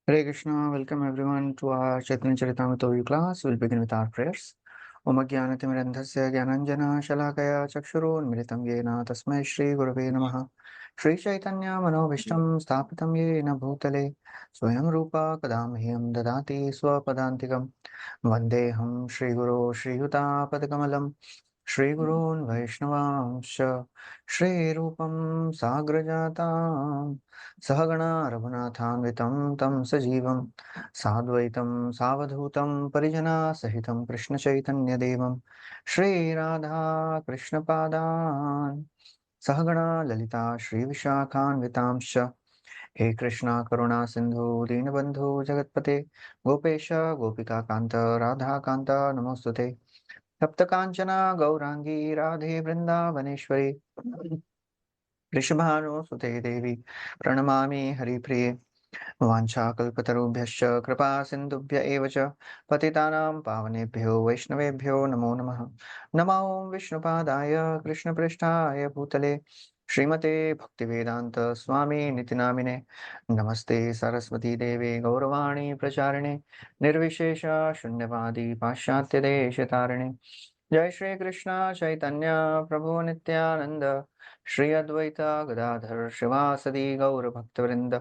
Hare Krishna, welcome everyone to our Chaitanya Charitamrita class. We'll begin with our prayers. Om Jnanatimirandhasya Jnananjana Shalakaya Chakshurunmilitam Yena Tasmai Shri Gurave Namaha. Shri Chaitanya Manovishtam Sthapitam Yena Bhutale Swayam Rupa Kadamhyam Dadati Swapadantikam Vandeham Shri Guru Shri Yuta Padakamalam Shri Gurun Vaishnavamsha Shri Rupam Sagrajatam Sahagana Raghunathanvitam Tam Sajivam Sadvaitam Savadhutam Parijana Sahitam Krishna Chaitanya Devam Shri Radha Krishna Padan Sahagana Lalita Shri Vishakhan Vitamsha He Krishna Karuna Sindhu Dinabandhu Jagatpate Gopesha Gopika Kanta Radha Kanta Namostute Tapta Kanchana Gaurangi Radhe Vrindavaneshwari Rishabhanu Sute Devi Pranamami Haripriye वाञ्छाकल्पतरुभ्यश्च कृपा सिन्धुभ्य एव च पतितानां पावनेभ्यो वैष्णवेभ्यो नमो नमः नमो विष्णुपादाय कृष्णपृष्ठाय भूतले श्रीमते भक्तिवेदान्त स्वामी नितिनामिने नमस्ते सरस्वती देवे गौरवाणी प्रचारिणे निर्विशेष शून्यवादी पाश्चात्यदेशतारिणे जय श्री कृष्ण चैतन्य प्रभु नित्यानंद श्री अद्वैत गदाधर शिवासदि गौर भक्तवृंद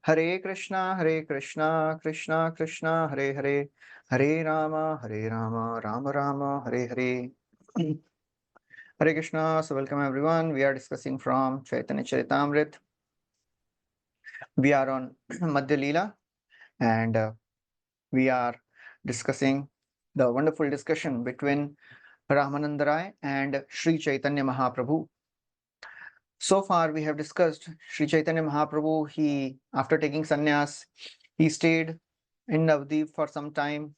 हरे Krishna Krishna Krishna Hare Hare Hare Ram Ram Ram Hare Hare Hare Krishna. So welcome everyone. We are discussing from Chaitanya Charitāmrta. We are on Madhya lila, and we are discussing the wonderful discussion between Ramananda Rai and Sri Chaitanya Mahaprabhu. So far we have discussed Sri Chaitanya Mahaprabhu. He, after taking sannyas, he stayed in Navadvip for some time.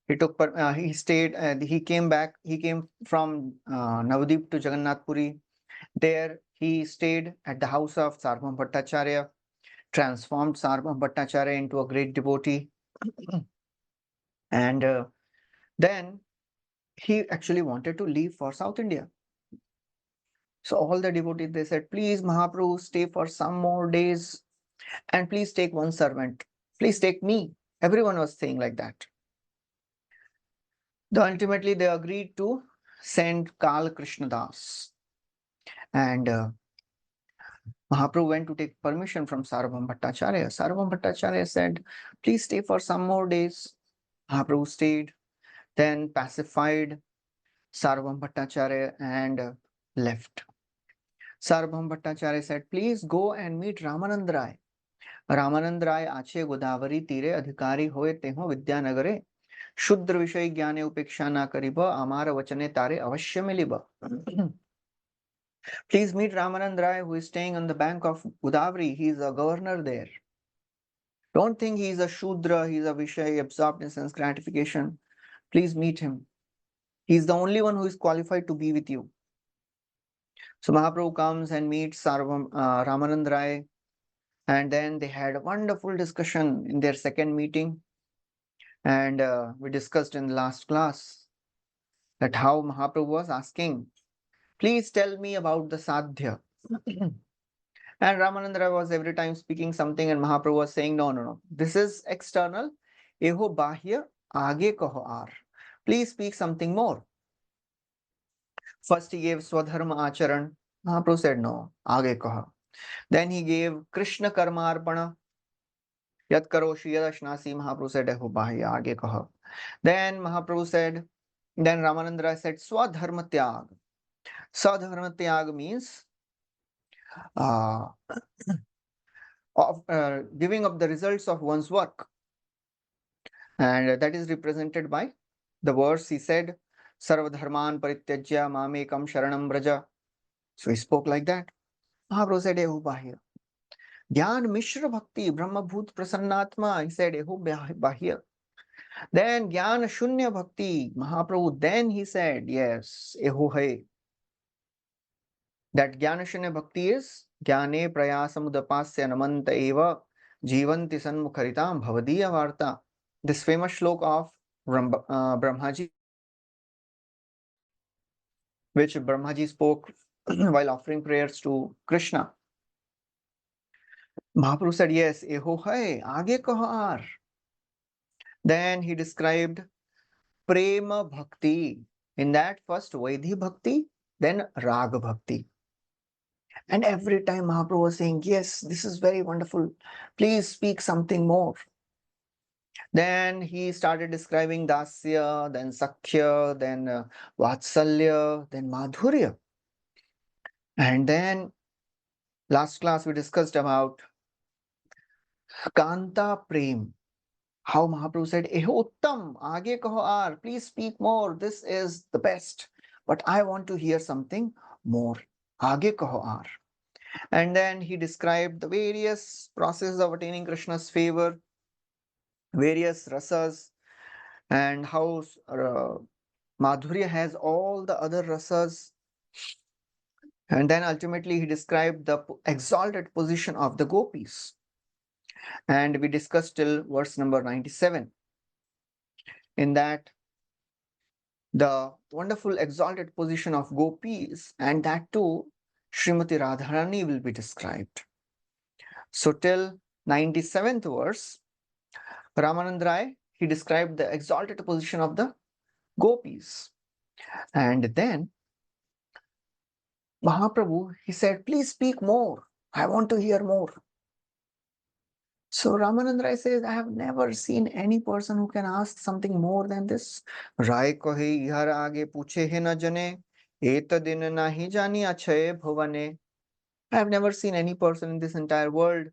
He stayed, he came back, he came from Navadvip to Jagannath Puri. There he stayed at the house of Sarvabhauma Bhattacharya, transformed Sarvabhauma Bhattacharya into a great devotee. And then he actually wanted to leave for South India. So all the devotees, they said, please Mahaprabhu, stay for some more days and please take one servant. Please take me. Everyone was saying like that. Ultimately, they agreed to send Kal Krishna Das. And Mahaprabhu went to take permission from Sarvabhauma Bhattacharya. Sarvabhauma Bhattacharya said, please stay for some more days. Mahaprabhu stayed, then pacified Sarvabhauma Bhattacharya and left. Sarvabhauma Bhattacharya said, please go and meet Ramananda Rai. Ramanand राय आछे गोदावरी तीरे अधिकारी होए तेहो विद्यानगरे शुद्र विषय ज्ञाने उपेक्षा ना करिब आमार वचने तारे अवश्य मिलिब. Please meet Ramanand Rai, who is staying on the bank of Godavari. He is a governor there. Don't think he is a Shudra, he is a Vishay absorbed in sense gratification. Please meet him. He is the only one who is qualified to be with you. So Mahaprabhu comes and meets Ramanand Rai, and then they had a wonderful discussion in their second meeting. And we discussed in the last class that how Mahaprabhu was asking, please tell me about the sadhya. And Ramananda Rai was every time speaking something, and Mahaprabhu was saying, no, this is external. Eho bahya aage kaho ar. Please speak something more. First he gave Swadharma Acharan. Mahaprabhu said, no, aage kaha. Then he gave Krishna Karma Arpana. Yat karoshi yad ashnasi. Mahaprabhu said, eho bahya aage kaha. Then Mahaprabhu said, then Ramananda Rai said, Swadharma Tyag. Swadharma Tyag means of giving up the results of one's work. And that is represented by the verse he said, Sarvadharman Parityajya Mamekam Sharanam Braja. So he spoke like that. Mahaprabhu said, Ehu Bahya. Gyan Mishra Bhakti, Brahma Bhut Prasannatma. He said, Ehu Bahya. Then Gyan Shunya Bhakti, Mahaprabhu, then he said, yes, Ehu Hai. That Jnana Shunya Bhakti is Jnane Prayasamudapasya Namanta Eva Jivanti Sanmukharitam Bhavadiya Varta. This famous shloka of Brahmaji, which Brahmaji spoke while offering prayers to Krishna. Mahaprabhu said, yes, eho hai, aage kaho aar. Then he described prema bhakti. In that, first Vaidhi bhakti, then Raga bhakti. And every time Mahaprabhu was saying, yes, this is very wonderful. Please speak something more. Then he started describing Dasya, then Sakhya, then Vatsalya, then Madhurya. And then last class we discussed about Kanta Prem. How Mahaprabhu said, Eho Uttam, aage kaho aar, please speak more. This is the best. But I want to hear something more. Aage kaho aar. And then he described the various processes of attaining Krishna's favor, various rasas, and how Madhurya has all the other rasas. And then ultimately he described the exalted position of the gopis. And we discussed till verse number 97. In that, the wonderful exalted position of gopis, and that too, Srimati Radharani will be described. So till 97th verse, Ramanand Rai, he described the exalted position of the gopis. And then Mahaprabhu, he said, please speak more. I want to hear more. So Ramanand Rai says, I have never seen any person who can ask something more than this. Rai kahi ihar aage puche he na jane, eta din nahi jani achaye bhavane. I have never seen any person in this entire world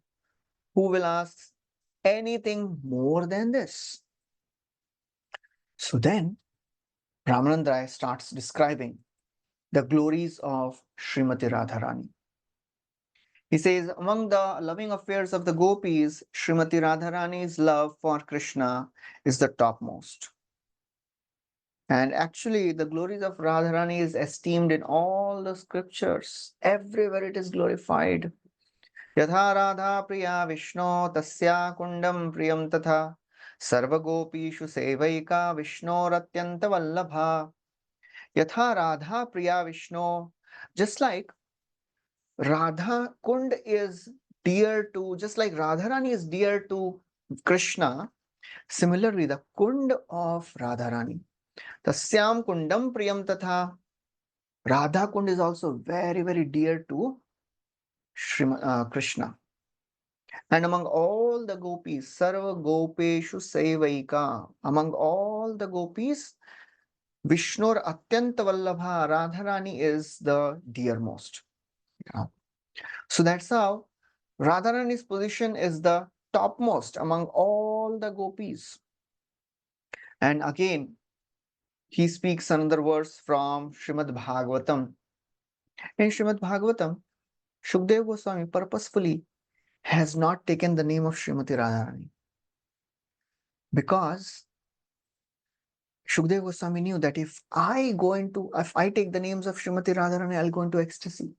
who will ask anything more than this. So then Ramanand Rai starts describing the glories of Srimati Radharani. He says, among the loving affairs of the gopis, Srimati Radharani's love for Krishna is the topmost. And actually, the glories of Radharani is esteemed in all the scriptures. Everywhere it is glorified. Yatha Radha Priya Vishnu Tasya Kundam Priyam Tatha Sarva Gopishu Sevaika Vishnu Ratyanta Vallabha. Yatha Radha Priya Vishnu, just like Radha Kund is dear to, just like Radharani is dear to Krishna, similarly the Kund of Radharani, the Syam Kundam Priyam Tatha, Radha Kund is also very, very dear to Krishna. And among all the gopis, Sarva Gopeshu Sevaika, among all the gopis, Vishnur Atyanta Vallabha, Radharani is the dearmost. Yeah. So that's how Radharani's position is the topmost among all the gopis. And again, he speaks another verse from Srimad Bhagavatam. In Srimad Bhagavatam, Shukdev Goswami purposefully has not taken the name of Srimati Radharani because Shukdev Goswami knew that if I take the names of Srimati Radharani, I'll go into ecstasy.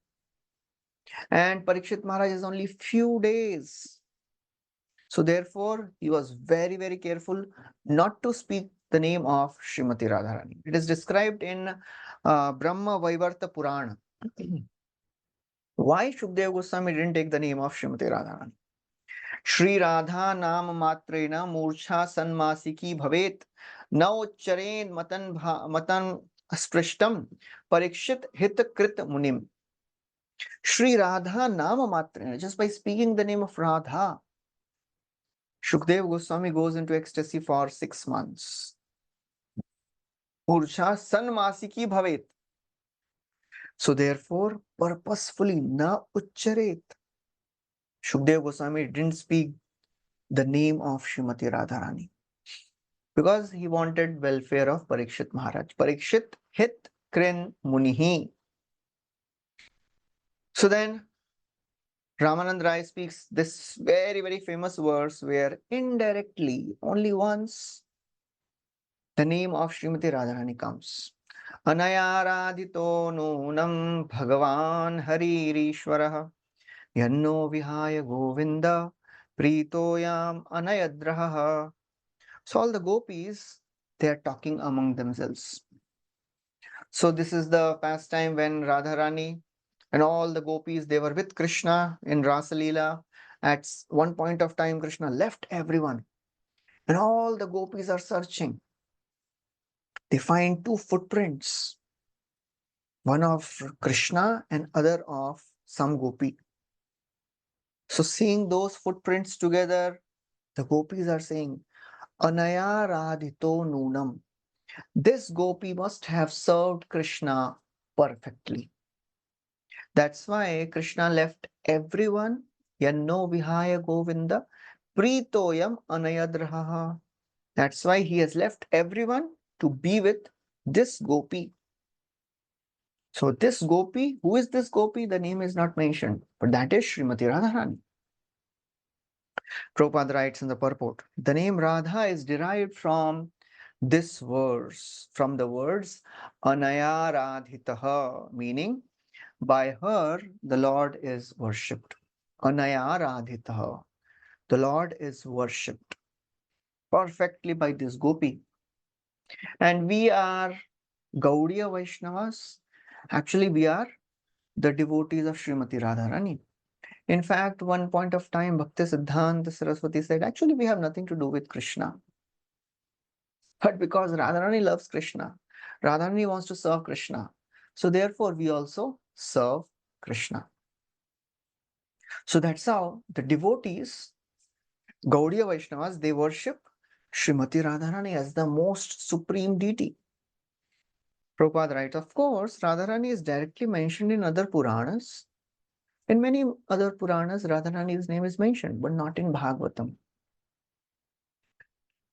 And Parikshit Maharaj is only few days. So therefore, he was very, very careful not to speak the name of Srimati Radharani. It is described in Brahma Vaivarta Purana. Why Shukdev Goswami didn't take the name of Srimati Radharani? Shri Radha Nam Matrena Murcha Sanmasiki Bhavet Na Uchcharein Matan Sprishtam Parikshit Hit Krit Munim. Shri Radha Nam Matrena, just by speaking the name of Radha, Shukdev Goswami goes into ecstasy for 6 months. Murcha Sanmasiki Bhavet. So therefore, purposefully Na Uchcharet. Shukdev Goswami didn't speak the name of Srimati Radharani because he wanted welfare of Parikshit Maharaj. Parikshit Hit Krin Munihi. So then Ramanand Rai speaks this very, very famous verse where indirectly, only once, the name of Srimati Radharani comes. Anayaradito nunam Bhagavan Haririshwaraha Yanno Vihaya Govinda Pritoyam Anayadraha. So all the gopis, they are talking among themselves. So this is the pastime when Radharani and all the gopis, they were with Krishna in Rasa Leela, At one point of time, Krishna left everyone, and all the gopis are searching. They find two footprints, one of Krishna and other of some gopi. So seeing those footprints together, the gopis are saying, Anaya Radhito Nunam. This gopi must have served Krishna perfectly. That's why Krishna left everyone. Yanno Vihaya Govinda Pritoyam Anayadraha. That's why he has left everyone to be with this gopi. So this gopi, who is this gopi? The name is not mentioned, but that is Srimati Radharani. Prabhupada writes in the purport, the name Radha is derived from this verse, from the words Anaya Radhitaha, meaning by her the Lord is worshipped. Anaya Radhitaha, the Lord is worshipped perfectly by this gopi. And we are Gaudiya Vaishnavas. Actually, we are the devotees of Srimati Radharani. In fact, one point of time, Bhakti Siddhanta Saraswati said, actually, we have nothing to do with Krishna. But because Radharani loves Krishna, Radharani wants to serve Krishna. So therefore, we also serve Krishna. So that's how the devotees, Gaudiya Vaishnavas, they worship Srimati Radharani as the most supreme deity. Prabhupada writes, of course, Radharani is directly mentioned in other Puranas. In many other Puranas, Radharani's name is mentioned, but not in Bhagavatam.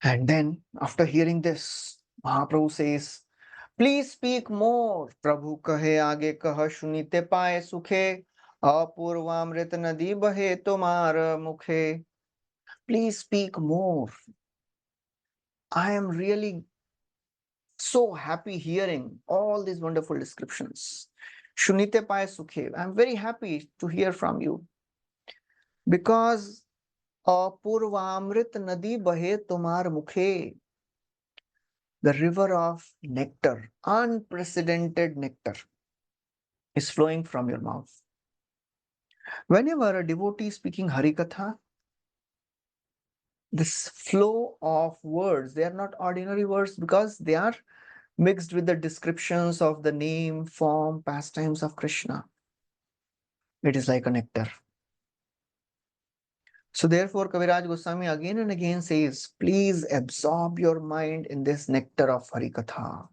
And then, after hearing this, Mahaprabhu says, please speak more. Prabhu kahe aage kah shunite paye sukhe, apurvamrit nadi bahe tomar mukhe. Please speak more. I am really so happy hearing all these wonderful descriptions. Shunite paye sukhe. I'm very happy to hear from you. Because apurvamrit nadi bahe tomar mukhe. The river of nectar, unprecedented nectar, is flowing from your mouth. Whenever a devotee is speaking Harikatha, this flow of words, they are not ordinary words because they are mixed with the descriptions of the name, form, pastimes of Krishna. It is like a nectar. So therefore, Kaviraj Goswami again and again says, please absorb your mind in this nectar of Harikatha.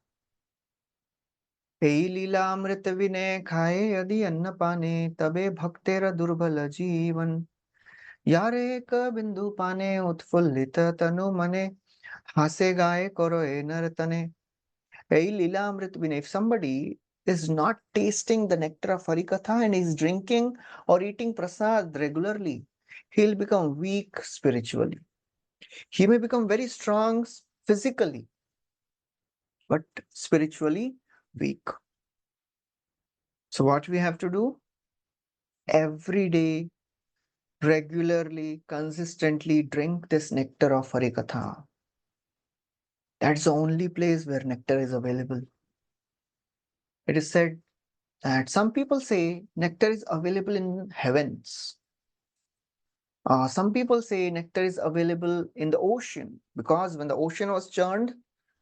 এই লীলা अमृत विने खाए यदि अन्न पाने तबे भक्तेर दुर्बल जीवन यार एक बिंदु पाने उत्फुल्लित तनु मने हासे गाए करो ए नर्तने ei lila amrit vine. If somebody is not tasting the nectar of Harikatha and is drinking or eating prasad regularly, he'll become weak spiritually. He may become very strong physically, but spiritually weak. So what we have to do? Every day, regularly, consistently drink this nectar of Harikatha. That's the only place where nectar is available. It is said that some people say nectar is available in heavens. Some people say nectar is available in the ocean because when the ocean was churned,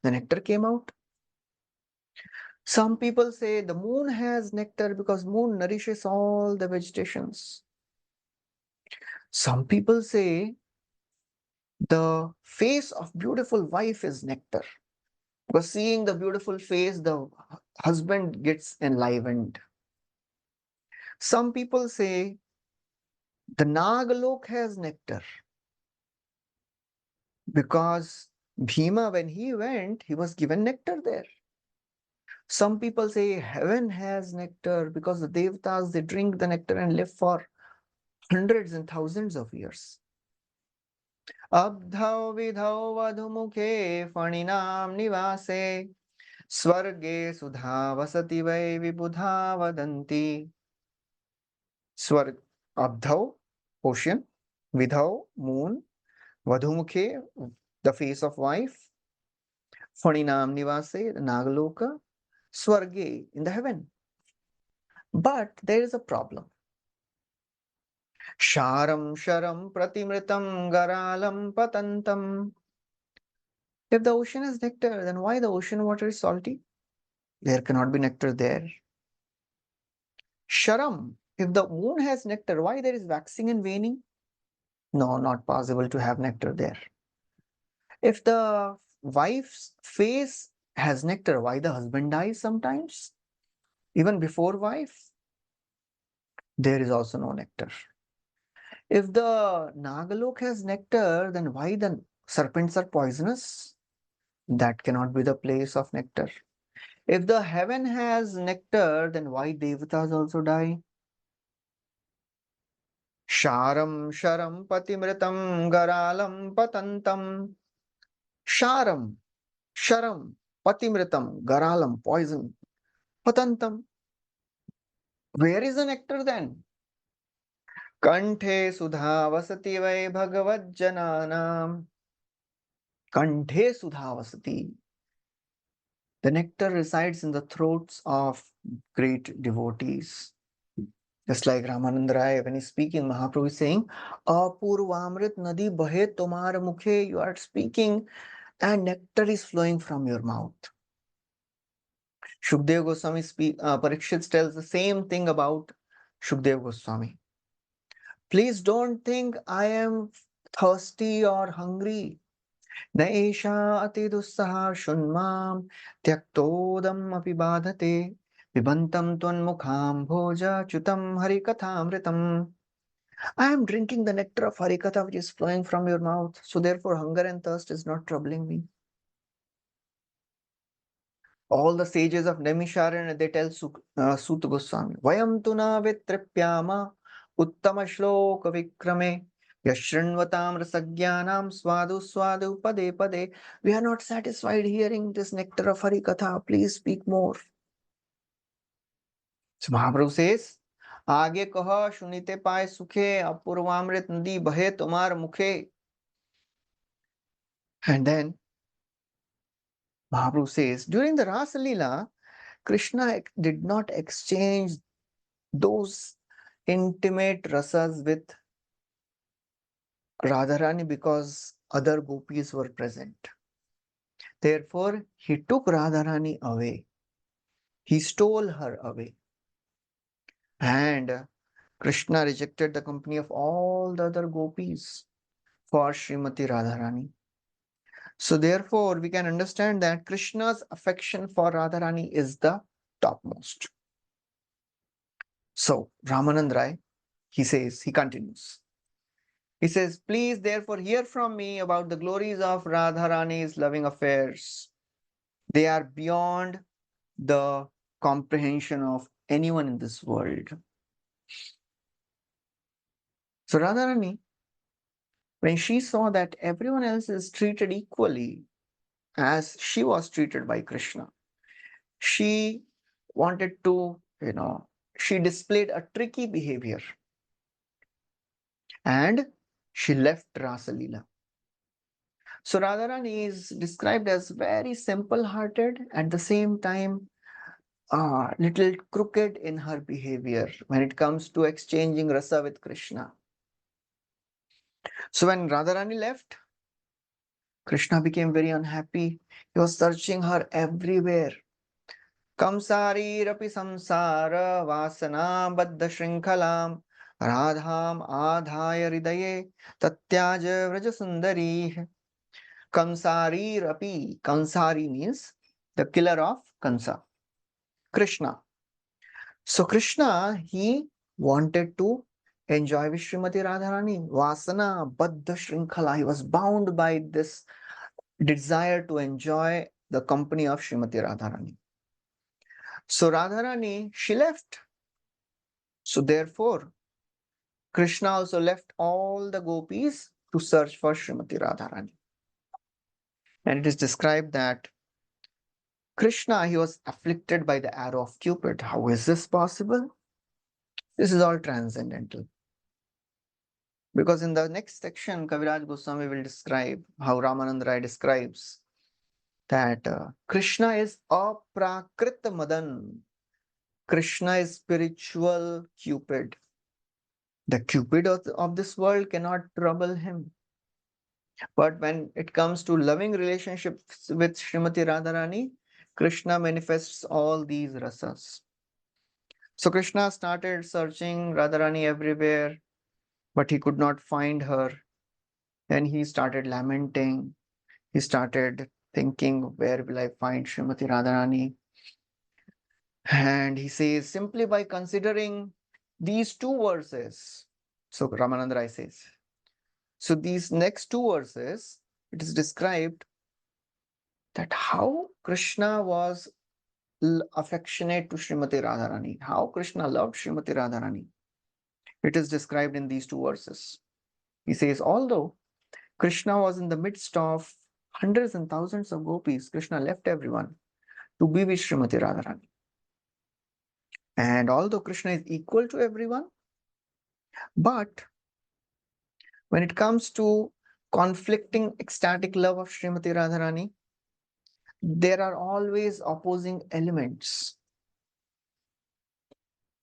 the nectar came out. Some people say the moon has nectar because moon nourishes all the vegetations. Some people say the face of beautiful wife is nectar. Because seeing the beautiful face, the husband gets enlivened. Some people say the Nagalok has nectar. Because Bhima, when he went, he was given nectar there. Some people say heaven has nectar because the Devatas, they drink the nectar and live for hundreds and thousands of years. Abdhau vidhau vadhumukhe faninam nivase Swarge sudha vasati vai vibudha vadanti. Swarg, Abdhau, ocean, Vidhau, moon, Vadhumukhe, the face of wife, Faninam Nivase, the Nagaloka, Swarge, in the heaven. But there is a problem. Sharam sharam pratimritam garalam patantam. If the ocean is nectar, then why the ocean water is salty? There cannot be nectar there. Sharam, if the moon has nectar, why there is waxing and waning? No, not possible to have nectar there. If the wife's face has nectar, why the husband dies sometimes? Even before wife, there is also no nectar. If the Nagalok has nectar, then why the serpents are poisonous? That cannot be the place of nectar. If the heaven has nectar, then why devatas also die? Sharam sharam patimritam garalam patantam. Sharam, sharam, patimritam, garalam, poison, patantam. Where is the nectar then? Kanthe sudha vasati vai bhagavad Kanthe sudha vasati. The nectar resides in the throats of great devotees. Just like Ramananda Rai, when he's speaking, Mahaprabhu is saying, Apurvamrit nadi bahe tomar mukhe, you are speaking and nectar is flowing from your mouth. Shukdev Goswami Parikshit tells the same thing about Shukdev Goswami. Please don't think I am thirsty or hungry. Naisha ati dussaha shunmam tyaktodam api badhate vibantam tvanmukham bhoja chutam harikathamritam. I am drinking the nectar of Harikatha which is flowing from your mouth. So therefore hunger and thirst is not troubling me. All the sages of Naimisharanya, they tell Suta Goswami, Vayam tuna vitripyama uttama shloka vikrame yashrinvatam rasagyanam swadu swadu pade pade. We are not satisfied hearing this nectar of Harikatha. Please speak more. So Mahaprabhu says, Aage kaha shunite paye sukhe apurvamrit nadi bahe tomar mukhe. And then Mahaprabhu says, during the Rasa Leela, Krishna did not exchange those intimate rasas with Radharani because other gopis were present. Therefore, he took Radharani away. He stole her away. And Krishna rejected the company of all the other gopis for Srimati Radharani. So therefore, we can understand that Krishna's affection for Radharani is the topmost. So, Ramanand Rai, he continues. He says, please therefore hear from me about the glories of Radharani's loving affairs. They are beyond the comprehension of anyone in this world. So Radharani, when she saw that everyone else is treated equally as she was treated by Krishna, she wanted to, she displayed a tricky behavior and she left Rasa Leela. So Radharani is described as very simple-hearted, at the same time, little crooked in her behavior when it comes to exchanging rasa with Krishna. So when Radharani left, Krishna became very unhappy. He was searching her everywhere. Kamsari rapi samsara vasana baddha shrinkalam radham adhaya ridaye tatyaja vraja sundari. Kamsari rapi. Kamsari means the killer of Kansa, Krishna. So Krishna, he wanted to enjoy with Srimati Radharani. Vasana, Baddha Shrinkhala. He was bound by this desire to enjoy the company of Srimati Radharani. So Radharani, she left. So therefore, Krishna also left all the gopis to search for Srimati Radharani. And it is described that Krishna, he was afflicted by the arrow of Cupid. How is this possible? This is all transcendental. Because in the next section, Kaviraj Goswami will describe how Ramananda Rai describes that Krishna is aprakrit madan. Krishna is spiritual Cupid. The Cupid of this world cannot trouble him. But when it comes to loving relationships with Srimati Radharani, Krishna manifests all these rasas. So Krishna started searching Radharani everywhere, but he could not find her. Then he started lamenting. He started thinking, where will I find Srimati Radharani? And he says, simply by considering these two verses. So Ramananda Rai says, so these next two verses, it is described that how Krishna was affectionate to Srimati Radharani, how Krishna loved Srimati Radharani. It is described in these two verses. He says, although Krishna was in the midst of hundreds and thousands of gopis, Krishna left everyone to be with Srimati Radharani. And although Krishna is equal to everyone, but when it comes to conflicting ecstatic love of Srimati Radharani, there are always opposing elements.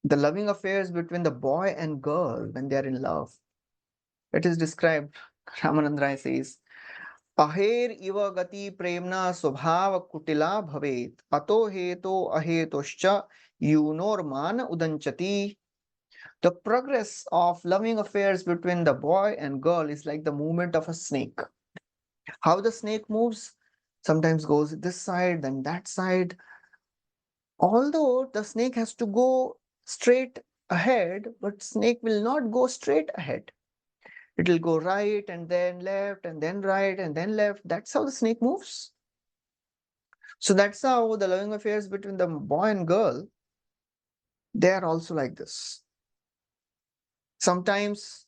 The loving affairs between the boy and girl when they are in love. It is described, Ramananda Rai says, Aher iva gati premna swabhav kutila bhavet, ato heto ahetoscha yunor man udanchati. The progress of loving affairs between the boy and girl is like the movement of a snake. How the snake moves, sometimes goes this side, then that side. Although the snake has to go straight ahead, but snake will not go straight ahead. It will go right and then left and then right and then left. That's how the snake moves. So that's how the loving affairs between the boy and girl, they are also like this. Sometimes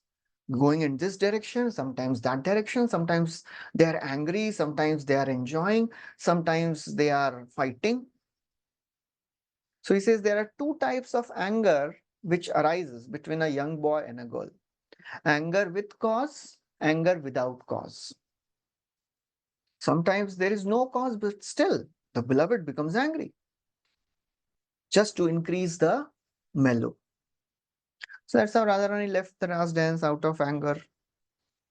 going in this direction, sometimes that direction, sometimes they are angry, sometimes they are enjoying, sometimes they are fighting. So he says there are two types of anger which arises between a young boy and a girl. Anger with cause, anger without cause. Sometimes there is no cause, but still the beloved becomes angry just to increase the mellow. So that's how Radharani left the Ras dance out of anger,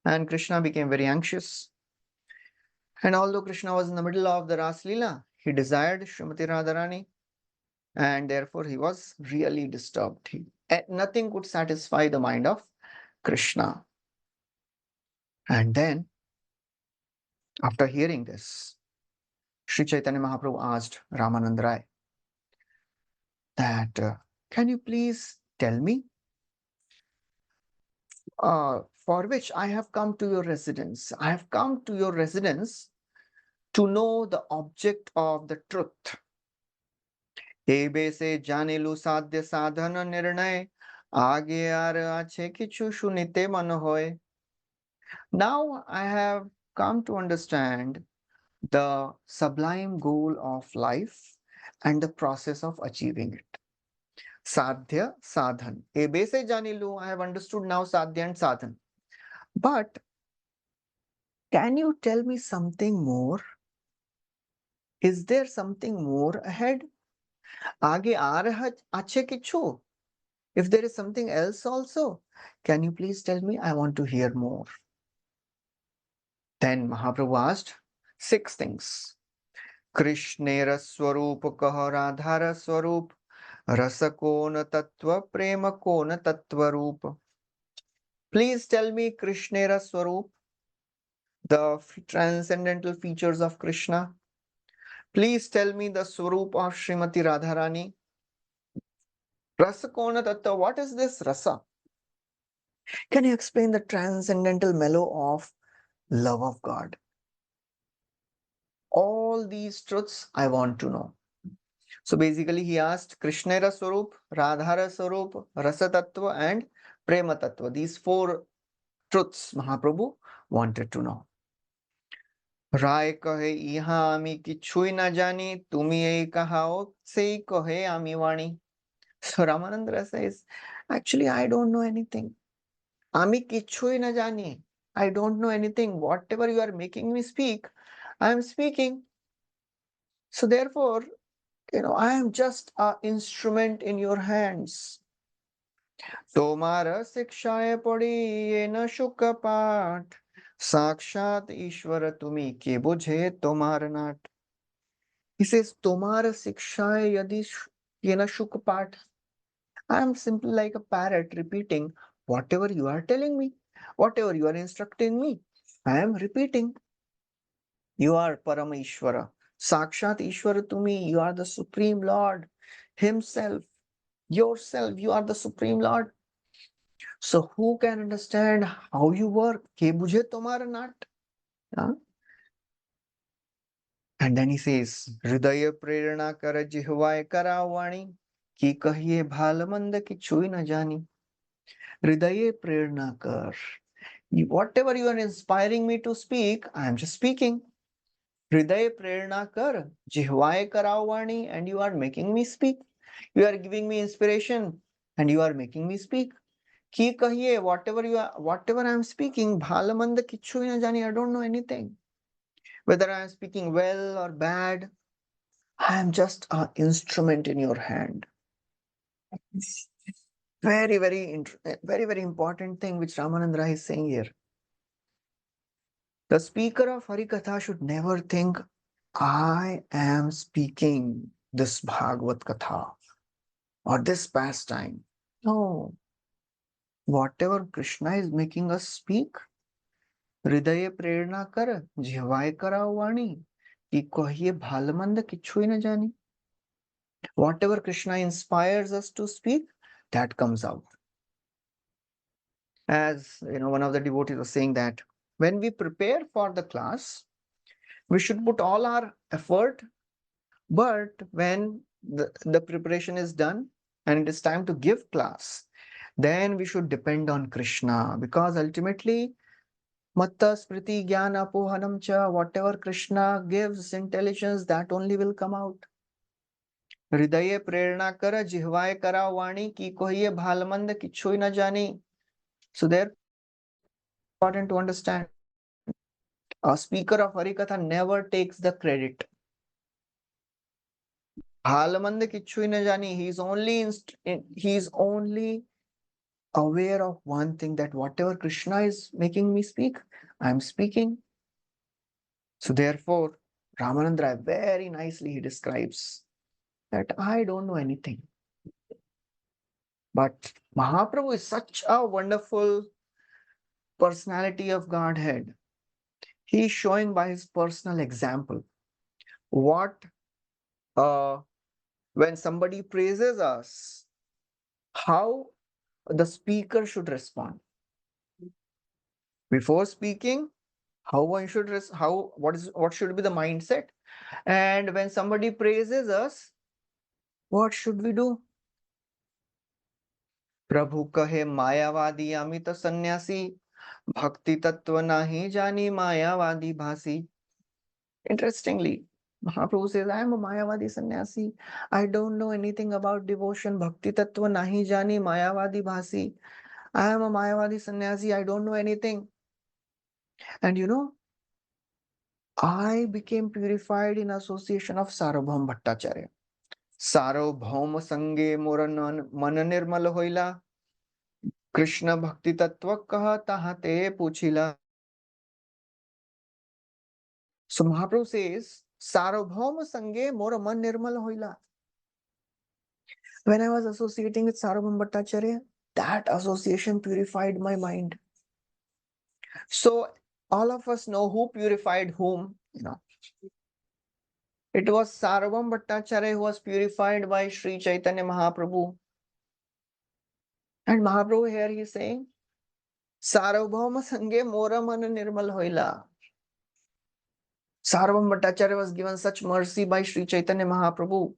and Krishna became very anxious. And although Krishna was in the middle of the Ras Lila, he desired Srimati Radharani, and therefore he was really disturbed. Nothing could satisfy the mind of Krishna. And then, after hearing this, Sri Chaitanya Mahaprabhu asked Ramananda Rai that, can you please tell me for which I have come to your residence? I have come to your residence to know the object of the truth. से जानिलु साध्य साधन निर्णय आगे are आछे किछु सुनिते मन होय. Now I have come to understand the sublime goal of life and the process of achieving it. Sadhya, sadhan. Ebe se janilu, I have understood now sadhya and sadhan. But can you tell me something more? Is there something more ahead? Aage aa raha ache kichu? If there is something else also, can you please tell me? I want to hear more. Then Mahaprabhu asked 6 things. Krishnera Swarup Kah Radhara Swarup Rasakona Tattva Prema Kona Tattva Rupa. Please tell me Krishnera Swarup, the transcendental features of Krishna. Please tell me the Swarup of Srimati Radharani. Rasakona Tattva, what is this rasa? Can you explain the transcendental mellow of love of God? All these truths I want to know. So basically he asked Krishnera Swarup, Radhara Swarup, Rasa Tattva and Prema Tattva. These 4 truths Mahaprabhu wanted to know. রায় কহে ইহা আমি কিছুই না জানি তুমি এই কাহাও সেই কহে আমি বাণী. So Ramananda says, actually I don't know anything. আমি কিছুই না জানি. I don't know anything. Whatever you are making me speak, I am speaking. So therefore, I am just an instrument in your hands. तोमार शिक्षाए पड़ी ये न शुक पाठ साक्षात ईश्वर तुम्ही के बुझे तोमार नाट. He says, Tomar Sikshaye Yadi Yena Shuk Path. I am simply like a parrot repeating whatever you are telling me, whatever you are instructing me. I am repeating. You are Parameshwara. Sakshat Ishwara to me. You are the Supreme Lord Himself. Yourself. You are the Supreme Lord. So who can understand how you work? Ke bujhe tomara nat? Huh? And then he says, Hridaya prerana kar jihvaye karavani ki kahiye bhal mand ki chui na jani. Hridaye prerna kar. Whatever you are inspiring me to speak, I am just speaking. Hridaye prerna kar. Jihvaye karavani, and you are making me speak. You are giving me inspiration and you are making me speak. Ki kahiye, whatever I am speaking, bhal mand ki chui na jani. I don't know anything. Whether I am speaking well or bad, I am just an instrument in your hand. Very important thing which Ramanand Rai is saying here. The speaker of Harikatha should never think, I am speaking this Bhagavad Katha or this pastime. No. Whatever Krishna is making us speak, Hridaye prerna kar, jihvaye karav vani, ki kahiye bhal mand kichhui na jani. Whatever Krishna inspires us to speak, that comes out. As you know, one of the devotees was saying that when we prepare for the class, we should put all our effort, but when the preparation is done and it is time to give class, then we should depend on Krishna, because ultimately matta spriti jnana apohanam cha, whatever Krishna gives intelligence, that only will come out. हृदय प्रेरणा कर जिह्वाय करा वाणी की कोहिए भालमंद किच्छुई न जानी. So there, important to understand, a speaker of Harikatha never takes the credit. Bhalamand kicchui na jani. He is only aware of one thing, that whatever Krishna is making me speak, I am speaking. So therefore, Ramanandra very nicely he describes that I don't know anything. But Mahaprabhu is such a wonderful personality of Godhead. He is showing by his personal example what when somebody praises us, how the speaker should respond. Before speaking, how one should what should be the mindset, and when somebody praises us, what should we do? प्रभु कहे मायावादी अमित सन्यासी भक्ति तत्व नाही जानी मायावादी भासी. Interestingly, Mahaprabhu says, I am a Mayavadi sannyasi. I don't know anything about devotion. Bhakti tattva nahi jani Mayavadi bhasi. I am a Mayavadi sannyasi. I don't know anything. And you know, I became purified in association of Sarvabhaum Bhattacharya. Sarvabhaum sange mora man nirmal hoila. Krishna bhakti tattva kaha tahate puchila. So Mahaprabhu says, Sarvabhaum sange mora man nirmal hoila. When I was associating with Sarvabhaum Bhattacharya, that association purified my mind. So all of us know who purified whom. It was Sarvabhaum Bhattacharya who was purified by Sri Chaitanya Mahaprabhu. And Mahaprabhu here he is saying, Sarvabhauma Sange Mora Mana Nirmal Hoila. Sarvabhaum Bhattacharya was given such mercy by Sri Chaitanya Mahaprabhu.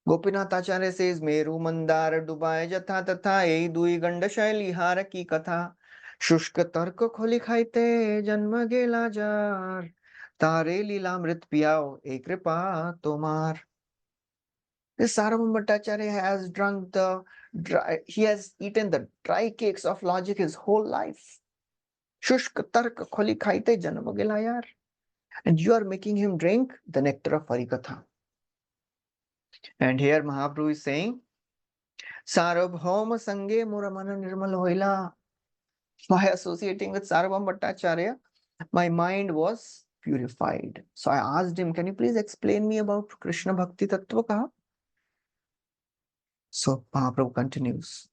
Gopinath Acharya says, Meru Mandar Dubai Jatha Tatha Ei Dui Ganda Shaili Hara Ki Katha Shushka Tarko Kholi Khaite Janma Gela Jar Tare Lilamrit Piyao Ek Kripa Tomar. This Sarvabhaum Bhattacharya has he has eaten the dry cakes of logic his whole life. Shushka Tarka Kholi Khaite Janma Gela Yar. And you are making him drink the nectar of Harikatha. And here Mahaprabhu is saying, Sarvabhauma Sange Muramana Nirmal Hoila. By associating with Sarvabhauma Bhattacharya, my mind was purified. So I asked him, can you please explain me about Krishna Bhakti Tattva kaha? So Mahaprabhu continues.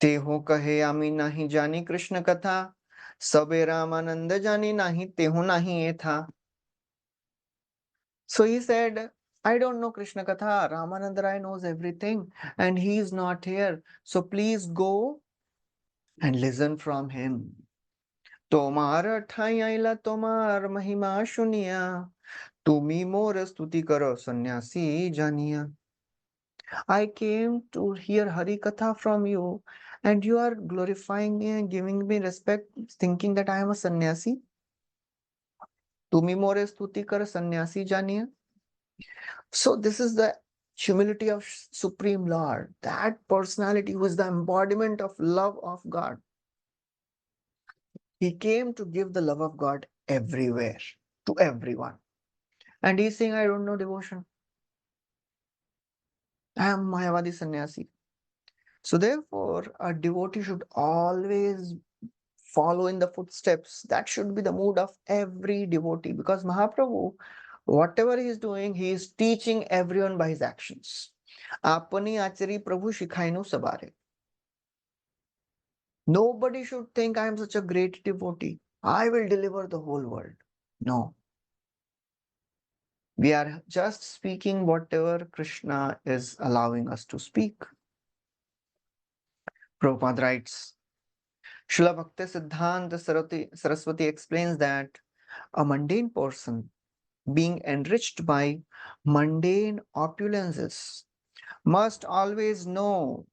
Te ho kahe ami nahi jani Krishna katha, sabe Ramananda jani nahi, te ho nahi ye tha. So he said, I don't know Krishna Katha. Ramananda Rai knows everything and he is not here. So please go and listen from him. Tomar ठाई आइला tomar mahima शुनिया tumi मोर स्तुति करो सन्यासी जानिया. I came to hear Hari Katha from you and you are glorifying me and giving me respect thinking that I am a sannyasi. Tumi more स्तुति कर सन्यासी जानिया. So this is the humility of Supreme Lord, that personality who is the embodiment of love of God. He came to give the love of God everywhere, to everyone. And he's saying, I don't know devotion. I am Mayavadi sannyasi. So therefore, a devotee should always follow in the footsteps. That should be the mood of every devotee because Mahaprabhu, whatever he is doing, he is teaching everyone by his actions. Apani achari Prabhu shikhainu sabare. Nobody should think I am such a great devotee. I will deliver the whole world. No. We are just speaking whatever Krishna is allowing us to speak. Prabhupada writes, Srila Bhakti Siddhanta Saraswati explains that a mundane person being enriched by mundane opulences must always know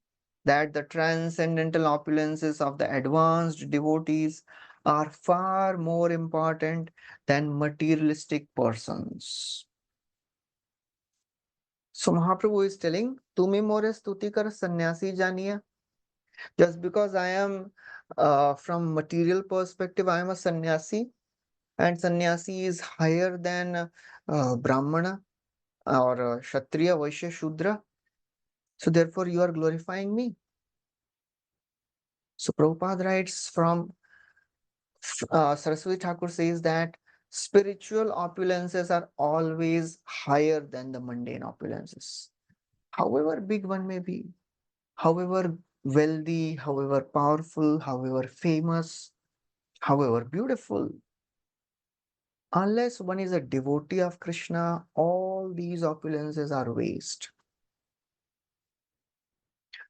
that the transcendental opulences of the advanced devotees are far more important than materialistic persons. So Mahaprabhu is telling, Tumi more stuti kar sannyasi janiya. Just because I am from material perspective, I am a sannyasi, and sannyasi is higher than Brahmana or Kshatriya, Vaishya, Shudra. So therefore you are glorifying me. So Prabhupada writes from Saraswati Thakur says that spiritual opulences are always higher than the mundane opulences. However big one may be, however wealthy, however powerful, however famous, however beautiful, unless one is a devotee of Krishna, all these opulences are waste.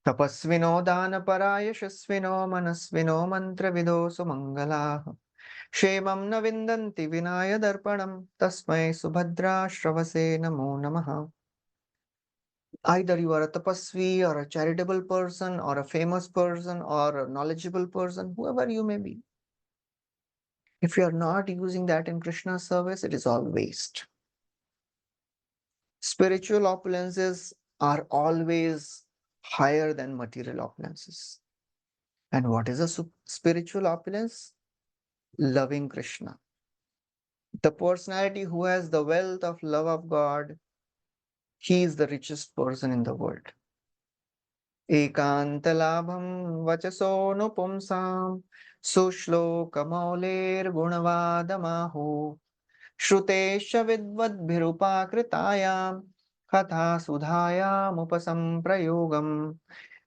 तपस्विनो दानपरा यशस्विनो मनस्विनो मन्त्रविदो सुमङ्गलाः क्षेमं न विन्दन्ति विनाय दर्पणं तस्मै सुभद्राश्रवसे नमो नमः. Either you are a tapasvi or a charitable person or a famous person or a knowledgeable person, whoever you may be. If you are not using that in Krishna's service, it is all waste. Spiritual opulences are always higher than material opulences. And what is a spiritual opulence? Loving Krishna. The personality who has the wealth of love of God, he is the richest person in the world. Ekantalabham vachaso nupumsam sushlokamaulergunavadamaho Shrutesha vidvadbhirupakritayam katha sudhayam upasamprayogam.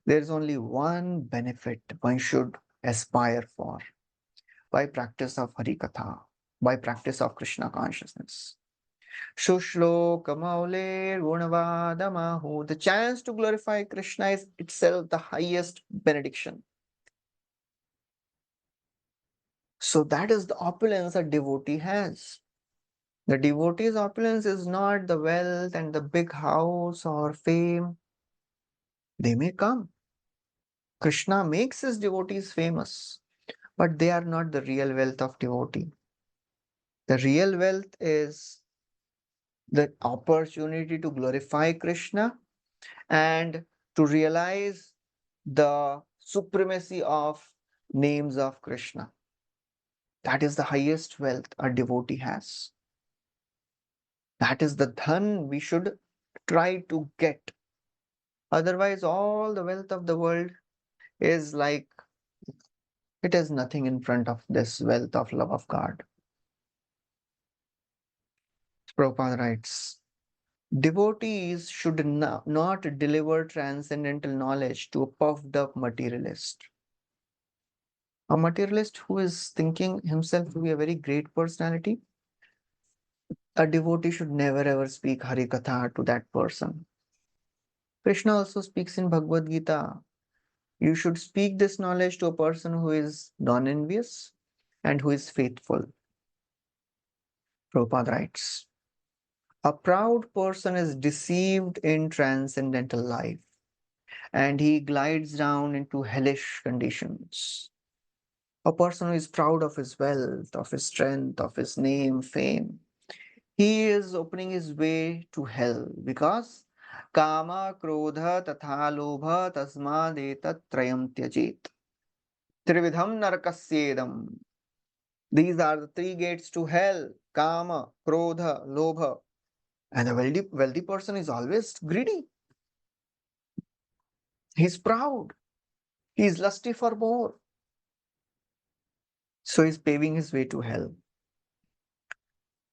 There is only one benefit one should aspire for by practice of Hari Katha, by practice of Krishna consciousness. Shushlokamauler gunavadamahu. The chance to glorify Krishna is itself the highest benediction. So that is the opulence a devotee has. The devotee's opulence is not the wealth and the big house or fame. They may come. Krishna makes his devotees famous, but they are not the real wealth of devotee. The real wealth is the opportunity to glorify Krishna and to realize the supremacy of names of Krishna. That is the highest wealth a devotee has. That is the dhan we should try to get. Otherwise, all the wealth of the world is like it is nothing in front of this wealth of love of God. Prabhupada writes, devotees should not deliver transcendental knowledge to a puffed up materialist. A materialist who is thinking himself to be a very great personality, a devotee should never ever speak Hari Katha to that person. Krishna also speaks in Bhagavad Gita. You should speak this knowledge to a person who is non envious and who is faithful. Prabhupada writes, a proud person is deceived in transcendental life and he glides down into hellish conditions. A person who is proud of his wealth, of his strength, of his name, fame, he is opening his way to hell because kama, krodha, tatha, lobha, tasmadetat trayam tyajit. Trividham narakasyedam. These are the three gates to hell: kama, krodha, lobha. And a wealthy person is always greedy. He's proud. He's lusty for more. So he's paving his way to hell.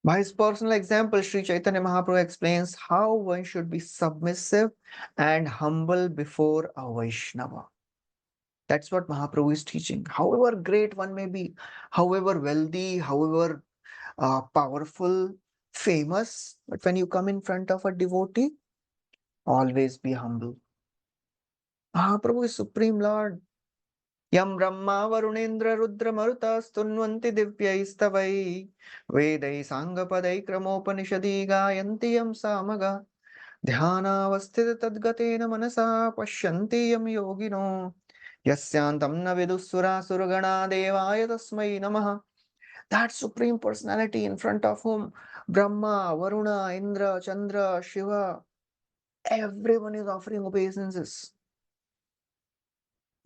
By his personal example, Sri Chaitanya Mahaprabhu explains how one should be submissive and humble before a Vaishnava. That's what Mahaprabhu is teaching. However great one may be, however wealthy, however powerful, famous, but when you come in front of a devotee, always be humble. Mahaprabhu is Supreme Lord. यं ब्रह्मा वरुणेन्द्र रुद्र मरुतस्तुन्वन्ति दिव्यैस्तवै वेदैः साङ्गपदैः क्रमोपनिषदि गायन्ति यं सामगा ध्यानावस्थित तद्गतेन मनसा पश्यन्ति यं योगिनो यस्यान्तं न विदुःसुरासुरगणा देवाय तस्मै नमः. That supreme personality in front of whom Brahma, Varuna, Indra, Chandra, Shiva, everyone is offering obeisances.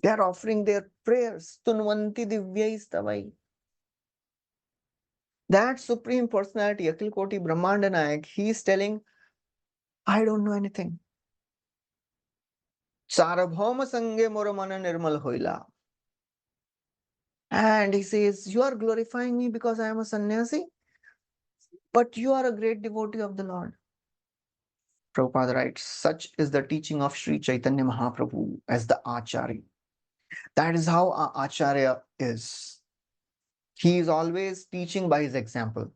They are offering their prayers. Tunvanti divyaistavai. That supreme personality, Akhil Koti Brahmanda Nayak, he is telling, I don't know anything. Sarabhoma sange moramana nirmal hoila. And he says, you are glorifying me because I am a sannyasi, but you are a great devotee of the Lord. Prabhupada writes, such is the teaching of Sri Chaitanya Mahaprabhu as the Acharya. That is how our Acharya is. He is always teaching by his example.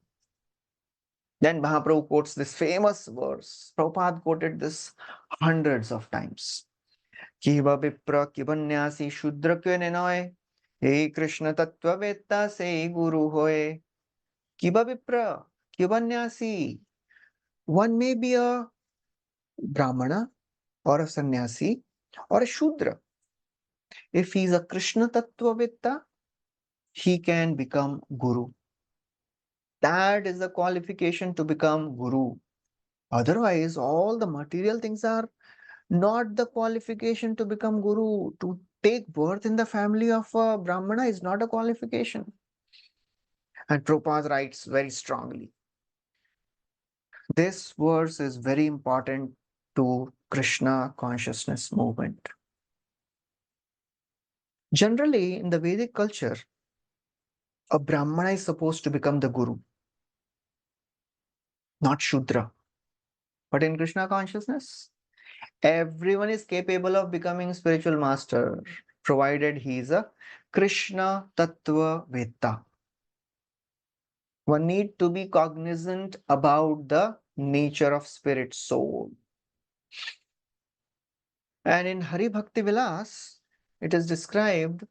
Then Mahaprabhu quotes this famous verse. Prabhupada quoted this hundreds of times. Kiva vipra kibanyasi shudra kyo Hey Krishna tattva vetta se guru hoye. Kiva vipra kibanyasi. One may be a brahmana or a sannyasi or a shudra. If he is a Krishna tattva vetta, he can become guru. That is the qualification to become guru. Otherwise, all the material things are not the qualification to become guru. To take birth in the family of a brahmana is not a qualification. And Prabhupada writes very strongly. This verse is very important to Krishna consciousness movement. Generally, in the Vedic culture, a brahmana is supposed to become the guru, not Shudra. But in Krishna consciousness, everyone is capable of becoming spiritual master, provided he is a Krishna Tattva Veda. One need to be cognizant about the nature of spirit soul. And in Hari Bhakti Vilas, it is described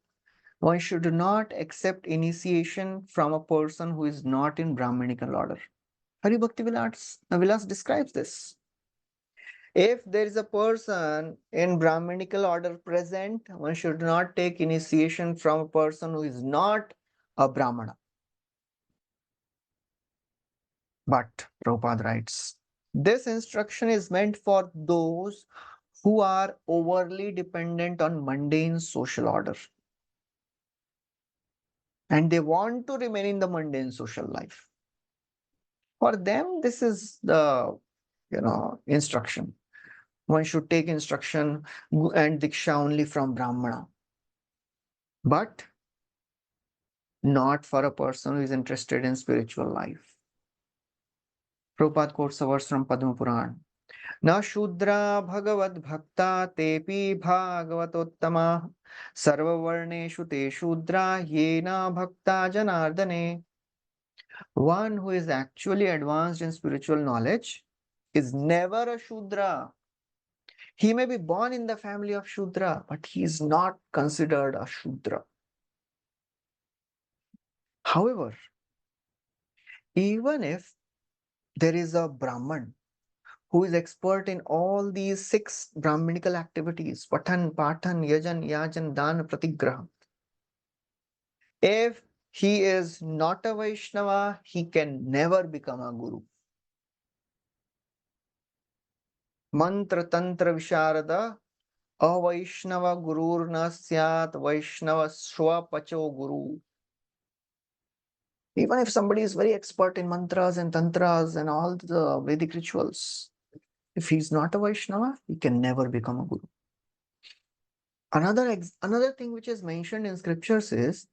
one should not accept initiation from a person who is not in Brahminical order. Hari Bhakti Vilas describes this. If there is a person in Brahminical order present, one should not take initiation from a person who is not a Brahmana. But Prabhupada writes, this instruction is meant for those who are overly dependent on mundane social order. And they want to remain in the mundane social life. For them, this is the instruction. one should take instruction and diksha only from Brahmana, but not for a person who is interested in spiritual life. Prabhupada quotes a verse from Padma Puran. Na shudra bhagavad bhakta tepi bhagavatottama sarva varneshu te shudra yena bhakta janardane. One who is actually advanced in spiritual knowledge is never a shudra. He may be born in the family of shudra, but he is not considered a shudra. However, even if there is a Brahman who is expert in all these 6 Brahminical activities, Patan, Patan, Yajan, Yajan, Dana, Pratigraha, if he is not a Vaishnava, he can never become a Guru. Mantra, Tantra, Visharada, Avaishnava Gurur na syat Vaishnava Swapacho Guru. Even if somebody is very expert in mantras and tantras and all the Vedic rituals, if he's not a Vaishnava, he can never become a Guru. Another thing which is mentioned in scriptures is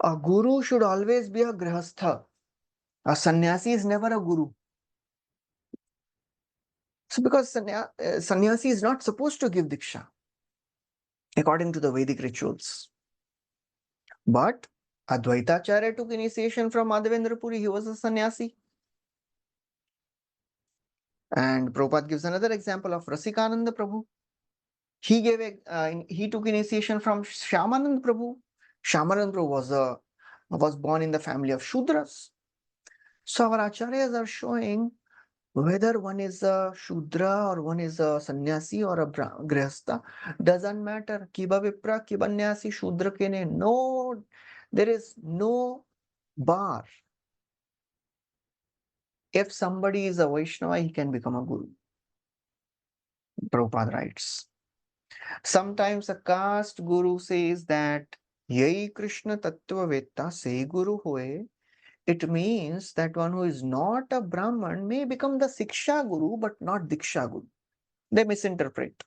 a Guru should always be a grihastha. A sannyasi is never a Guru. So because sannyasi is not supposed to give diksha according to the Vedic rituals. But Advaitacharya took initiation from Madhavendra Puri. He was a sannyasi. And Prabhupada gives another example of Rasikananda Prabhu. He took initiation from Shyamanand Prabhu. Shyamanand Prabhu was born in the family of Shudras. So our acharyas are showing whether one is a Shudra or one is a sannyasi or a grihastha, doesn't matter. Kiba vipra, kiba nyasi, Shudra kene. No, there is no bar. If somebody is a Vaishnava, he can become a Guru. Prabhupada writes. Sometimes a caste guru says that Yai Krishna Tattva Vetta Se Guru Hoye. It means that one who is not a Brahman may become the Siksha Guru but not Diksha Guru. They misinterpret.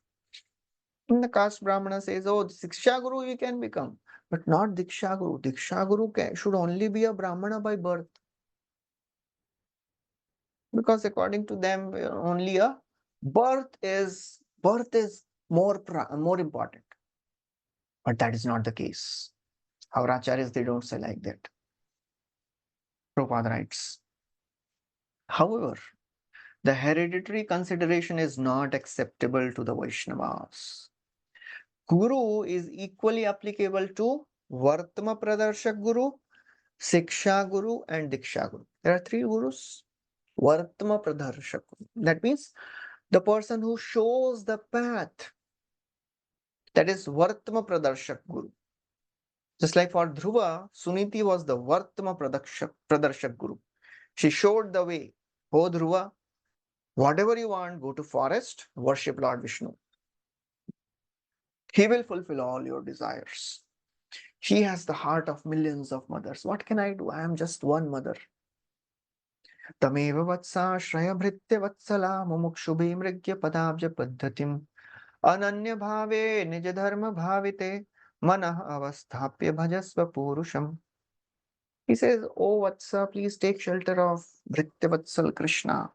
And the caste Brahmana says, oh, the Siksha Guru we can become, but not Diksha Guru. Diksha Guru should only be a Brahmana by birth. Because according to them, only a birth is more important. But that is not the case. Our acharyas, they don't say like that. Prabhupada writes. However, the hereditary consideration is not acceptable to the Vaishnavas. Guru is equally applicable to Vartma Pradarshak Guru, Siksha Guru, and Diksha Guru. There are 3 gurus. Vartma Pradarshak Guru. That means the person who shows the path. That is Vartma Pradarshak Guru. Just like for Dhruva, Suniti was the Vartma Pradarshak Guru. She showed the way. Oh Dhruva, whatever you want, go to forest, worship Lord Vishnu. He will fulfill all your desires. She has the heart of millions of mothers. What can I do? I am just one mother. Tameva vatsa shraya bhritya vatsala mumukshubhi mrigya padabja paddhatim ananya bhave nija dharma bhavite manah avasthapya bhajasva purusham. He says, oh Vatsa, please take shelter of Bhritya Vatsal Krishna.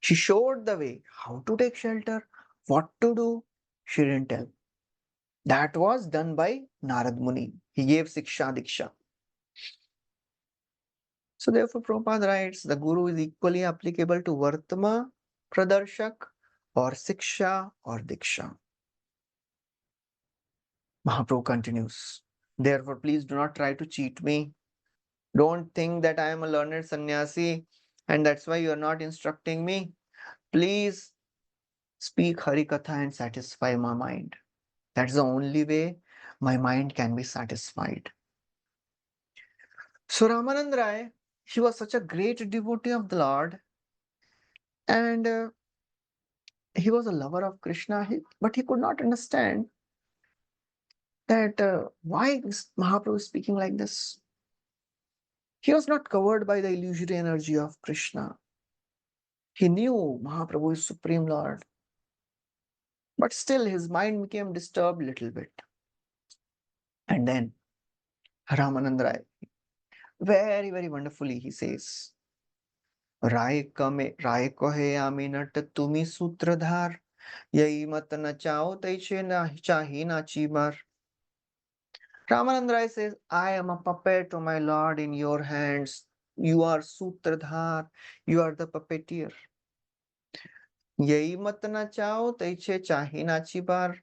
She showed the way, how to take shelter, what to do. She didn't tell. That was done by Narad Muni. He gave Siksha Diksha. So therefore Prabhupada writes, the Guru is equally applicable to Vartma, Pradarshak, or Siksha or Diksha. Mahaprabhu continues, therefore please do not try to cheat me. Don't think that I am a learned sannyasi and that's why you are not instructing me. Please speak Harikatha and satisfy my mind. That's the only way my mind can be satisfied. So Ramanand Rai, he was such a great devotee of the Lord and he was a lover of Krishna, but he could not understand that why Mahaprabhu is speaking like this. He was not covered by the illusory energy of Krishna. He knew Mahaprabhu is Supreme Lord, but still his mind became disturbed a little bit. And then Ramanand Rai, very, very wonderfully, he says, राय कहे आमी नट तुम्ही सूत्रधार यही मत न चाहो तैसे ना चाही नाची बार. Ramanand Rai says, I am a puppet, O my lord, in your hands. You are Sutradhar. You are the puppeteer. Yei mat na chao, taiche chahi nachi bar.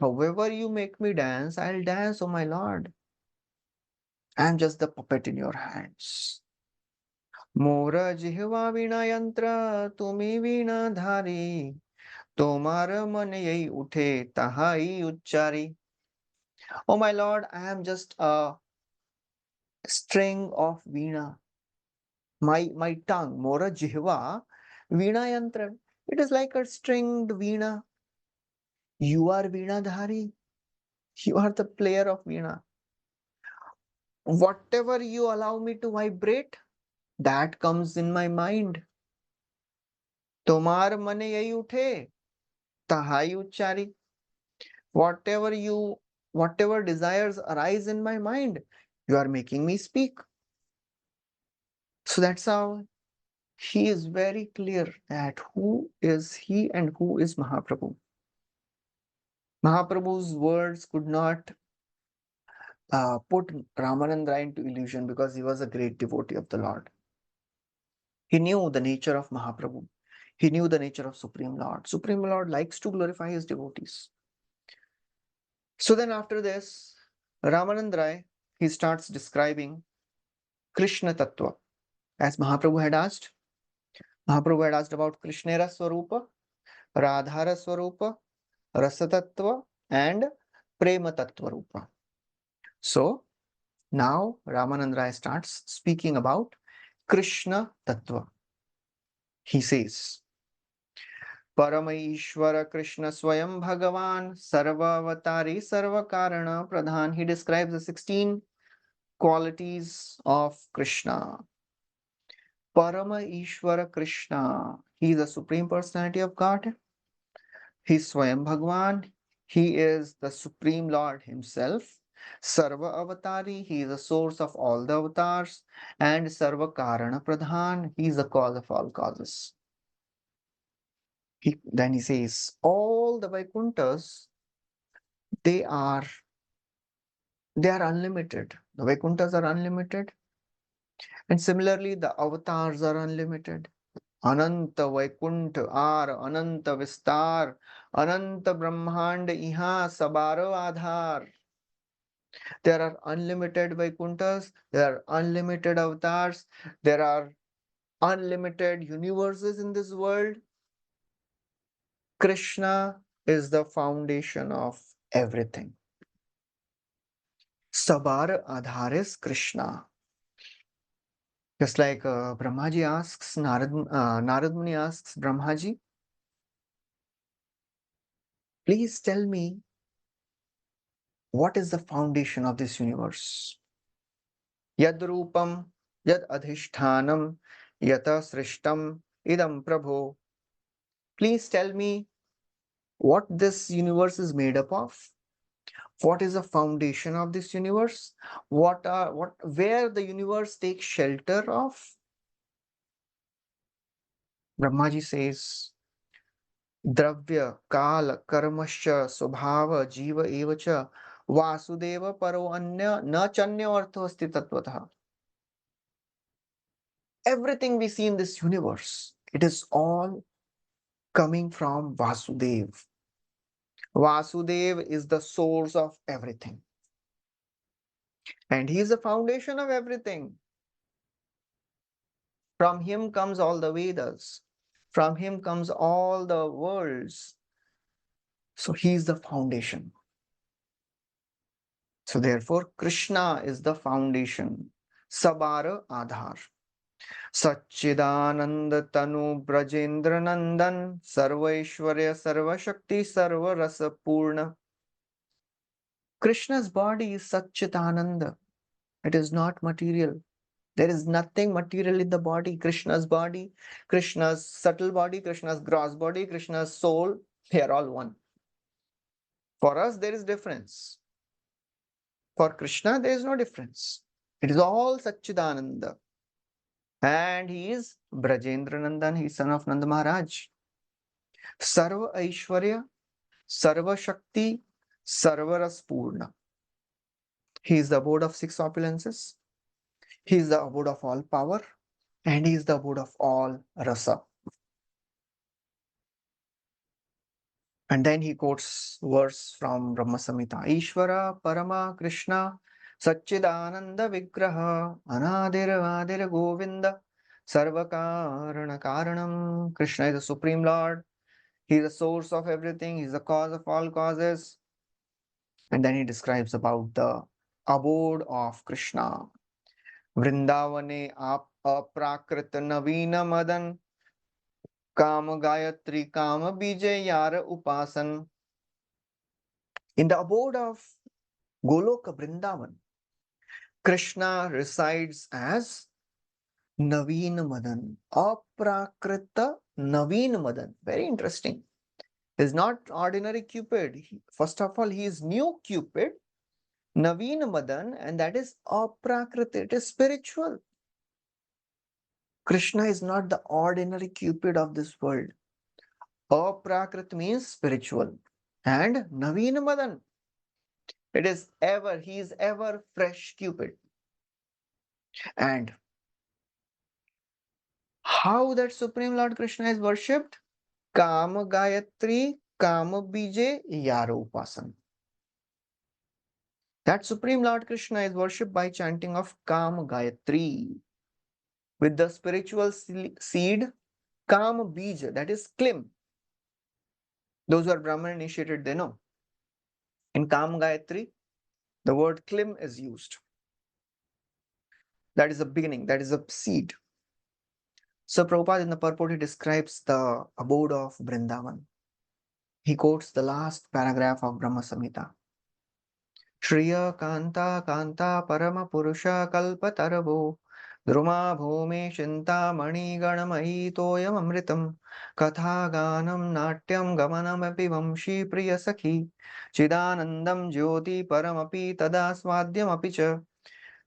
However you make me dance, I'll dance, O my lord. I am just the puppet in your hands. Mora jihva veena yantra, tumi veena dhari. Tomar man yei uthe, tahai uchchari. O my lord, I am just a string of veena. My tongue, Mora Jihva, Veena Yantra. It is like a stringed Veena. You are Veena Dhari. You are the player of Veena. Whatever you allow me to vibrate, that comes in my mind. Tomar mane yahi uthe, tahai uchari. Whatever desires arise in my mind, you are making me speak. So that's how he is very clear that who is he and who is Mahaprabhu. Mahaprabhu's words could not put Ramananda into illusion because he was a great devotee of the Lord. He knew the nature of Mahaprabhu. He knew the nature of Supreme Lord. Supreme Lord likes to glorify his devotees. So then after this, Ramananda Rai, he starts describing Krishna Tattva. As Mahaprabhu had asked, about Krishnera Swarupa, Radhara Swarupa, Rasa Tattva, and Prema Tattva Rupa. So now Ramananda Rai starts speaking about Krishna Tattva. He says, Parameshwara Krishna Swayam Bhagavan Sarvavatari Sarvakarana Pradhan. He describes the 16 qualities of Krishna. Parameshwara Krishna. He is the Supreme Personality of God. He is Swayam Bhagavan. He is the Supreme Lord Himself. Sarva Avatari, He is the source of all the avatars. And Sarva Karana Pradhan, He is the cause of all causes. Then he says, all the Vaikunthas, they are unlimited. The Vaikunthas are unlimited. And similarly, the avatars are unlimited. Ananta Vaikuntha are Ananta Vistar, Ananta Brahmand Iha Sabaro Adhar. There are unlimited Vaikunthas, there are unlimited avatars, there are unlimited universes in this world. Krishna is the foundation of everything. Sabar Adhar is Krishna. Just like Brahmaji asks, Narad Muni asks Brahmaji, please tell me what is the foundation of this universe? Yad Rupam, Yad Adhishthanam, Yata Srishtam, Idam Prabho. Please tell me what this universe is made up of. What is the foundation of this universe? Where the universe takes shelter of? Brahmaji says, Dravya, Kala, Karmasya, Swabhava, Jiva, Evacha, Vasudeva, Paro, Anya, Na Chanya, Arthasti Tatvatha. Everything we see in this universe, it is all coming from Vasudev. Vasudev is the source of everything. And he is the foundation of everything. From him comes all the Vedas. From him comes all the worlds. So he is the foundation. So therefore, Krishna is the foundation. Sabara Adhar. Satchidananda Tanu Brajendra Nandan Sarvaishwarya Sarvashakti Sarvarasa Purna. Krishna's body is Satchitananda. It is not material. There is nothing material in the body. Krishna's subtle body, Krishna's gross body, Krishna's soul, they are all one. For us, there is difference. For Krishna, there is no difference. It is all Satchidananda. And he is Brajendra Nandan, he is son of Nanda Maharaj. Sarva Aishwarya, Sarva Shakti, Sarva Raspurna. He is the abode of six opulences. He is the abode of all power. And he is the abode of all rasa. And then he quotes verse from Brahma Samhita. Ishvara Parama Krishna Satchidananda Vigraha Anadir Vadir Govinda Sarvakarana Karanam. Krishna is the Supreme Lord. He is the source of everything. He is the cause of all causes. And then he describes about the abode of Krishna. Vrindavane aprakrit navina madan Kama Gayatri Kama Bijay Yara Upasan. In the abode of Goloka Vrindavan, Krishna resides as Naveen Madan, Aprakrita Naveen Madan. Very interesting. He is not ordinary Cupid. First of all, he is new Cupid, Naveen Madan, and that is Aprakrita. It is spiritual. Krishna is not the ordinary Cupid of this world. Aprakrit means spiritual. And Naveen Madan. It is ever, he is ever fresh Cupid. And how that Supreme Lord Krishna is worshipped? Kama Gayatri, Kama Bije, Yara Upasan. That Supreme Lord Krishna is worshipped by chanting of Kama Gayatri. With the spiritual seed, Kama Bija, that is Klim. Those who are Brahman initiated, they know. In Kama Gayatri, the word Klim is used. That is the beginning, that is a seed. So Prabhupada in the purport, he describes the abode of Vrindavan. He quotes the last paragraph of Brahma Samhita. Shriya Kanta Kanta Parama Purusha Kalpataravo Druma Bhumi Shinta Mani Ganamahi Toyam Amritam Katha Ganam Natyam Gamanam Api Vamshi Priya Sakhi Chidanandam Jyoti Paramapi Tada Swadyam Apicha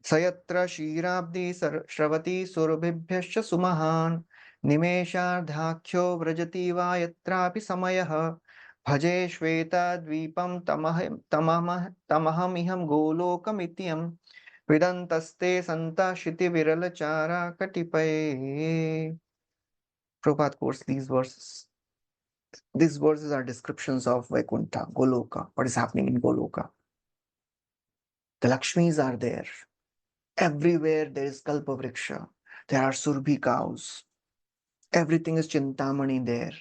Sayatra Shirabdi Shravati Surabhibhyascha Sumahan Nimeshardhakhyo Vrajati Va Yatrapi Samayah Bhaje Shveta Dvipam Tamaham Golokamityam Vidantaste Santa Shiti Viralachara Katipaye. Prabhupada quotes these verses. These verses are descriptions of Vaikuntha, Goloka, what is happening in Goloka. The Lakshmis are there. Everywhere there is Kalpavriksha. There are Surbhi cows. Everything is Chintamani there.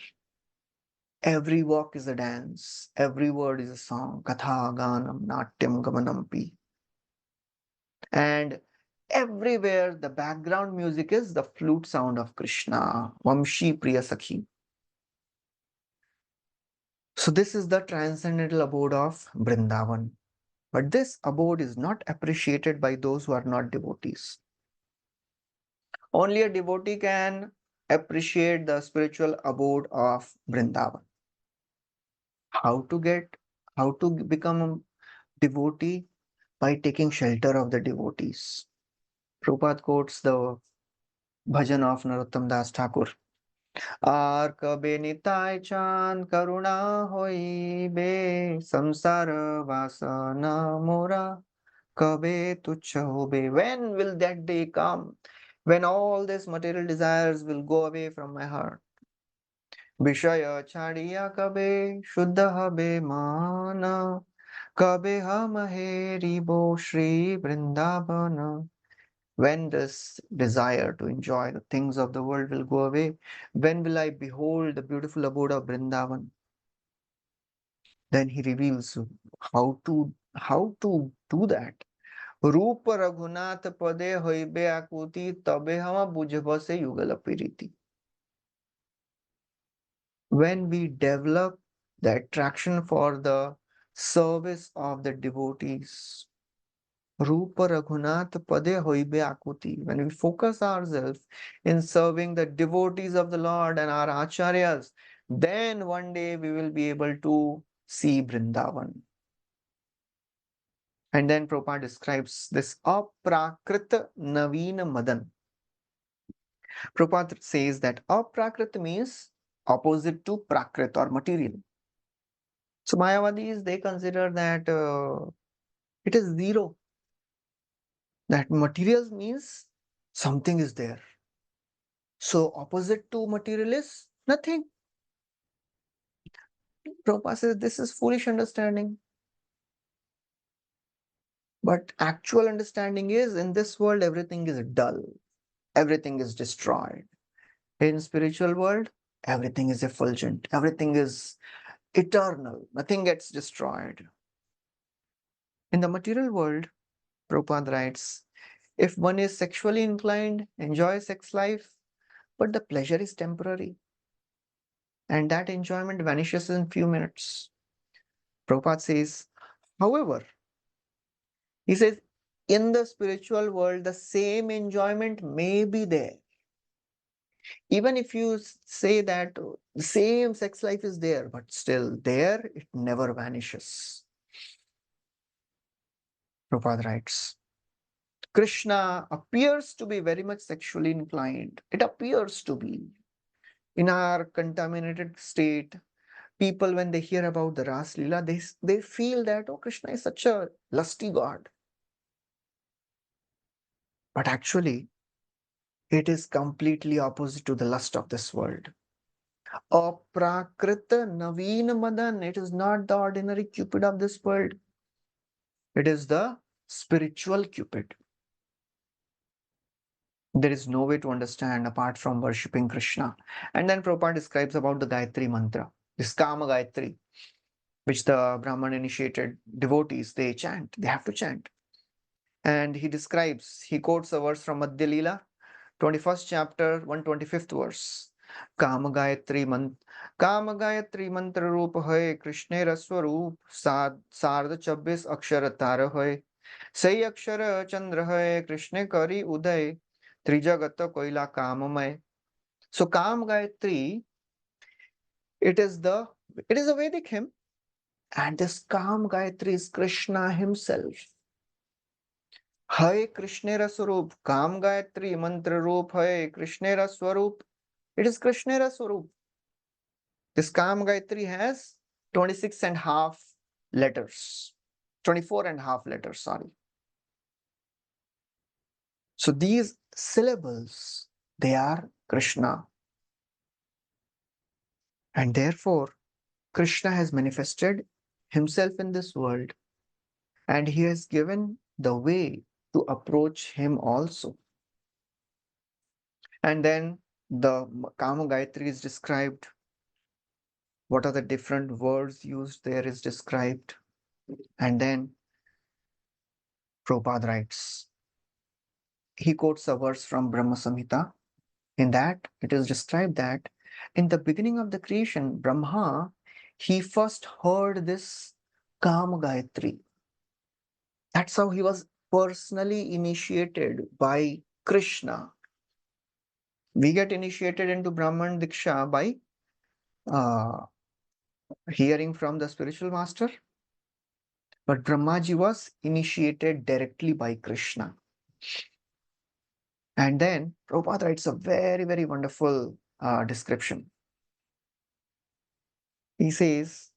Every walk is a dance. Every word is a song. Katha, Ganam, Natyam, Gamanampi. And everywhere the background music is the flute sound of Krishna. Vamshi Priya Sakhi. So this is the transcendental abode of Vrindavan. But this abode is not appreciated by those who are not devotees. Only a devotee can appreciate the spiritual abode of Vrindavan. How to become a devotee? By taking shelter of the devotees. Prabhupada quotes the bhajan of Narottam Das Thakur. Ar kabe nitai chan karuna hoi be samsara vasana mora kabe tuchha hobe. When will that day come? When all these material desires will go away from my heart. Vishaya chadiya kabe shuddha habe mana kabe hum heri bo Shri Vrindavana. When this desire to enjoy the things of the world will go away, when will I behold the beautiful abode of Vrindavan? Then he reveals how to do that. Rupa Raghunath Pade Hoibe Akuti Tabe Hama Bujhabase Yugal Apiriti. When we develop the attraction for the service of the devotees, Rupa Raghunath Pade Hoibe Akuti. When we focus ourselves in serving the devotees of the Lord and our acharyas, then one day we will be able to see Vrindavan. And then Prabhupada describes this Aprakrit Naveen Madan. Prabhupada says that Aprakrit means opposite to Prakrit or material. So Mayavadis, they consider that it is zero. That materials means something is there. So opposite to material is nothing. Prabhupada says this is foolish understanding. But actual understanding is in this world everything is dull. Everything is destroyed. In spiritual world, everything is effulgent. Everything is eternal. Nothing gets destroyed. In the material world, Prabhupada writes, if one is sexually inclined, enjoy sex life, but the pleasure is temporary. And that enjoyment vanishes in few minutes. Prabhupada says, however, he says, in the spiritual world, the same enjoyment may be there. Even if you say that the same sex life is there, but still there, it never vanishes. Prabhupada writes, Krishna appears to be very much sexually inclined. It appears to be. In our contaminated state, people, when they hear about the Ras Lila, they feel that, oh, Krishna is such a lusty God. But actually, it is completely opposite to the lust of this world. Aprakrita Naveen Madan. It is not the ordinary Cupid of this world. It is the spiritual Cupid. There is no way to understand apart from worshipping Krishna. And then Prabhupada describes about the Gayatri mantra, this Kama Gayatri, which the Brahman initiated devotees, they chant, they have to chant. And he describes, he quotes a verse from Madhya lila, 21st chapter, 125th verse. काम गायत्री मंत्र रूप है कृष्णेर स्वरूप सार्ध 26 अक्षर तार है सही अक्षर चंद्र है कृष्ण करी उदय त्रिजगत कोइला काममय. So Kam Gayatri, it is a Vedic hymn, and this Kam Gayatri is Krishna himself. Hai Krishnera Swarup, Kam Gayatri mantra roop hai Krishnera Swarup. It is Krishnera Swarup. This Kam Gayatri has 26 and half letters, 24 and half letters, sorry. So these syllables, they are Krishna. And therefore, Krishna has manifested himself in this world, and he has given the way to approach him also. And then the Kama Gayatri is described. What are the different words used there is described. And then Prabhupada writes, he quotes a verse from Brahma Samhita. In that, it is described that in the beginning of the creation, Brahma, he first heard this Kama Gayatri. That's how he was personally initiated by Krishna. We get initiated into Brahman Diksha by hearing from the spiritual master, but Brahmaji was initiated directly by Krishna. And then Prabhupada writes a very, very wonderful description. He says,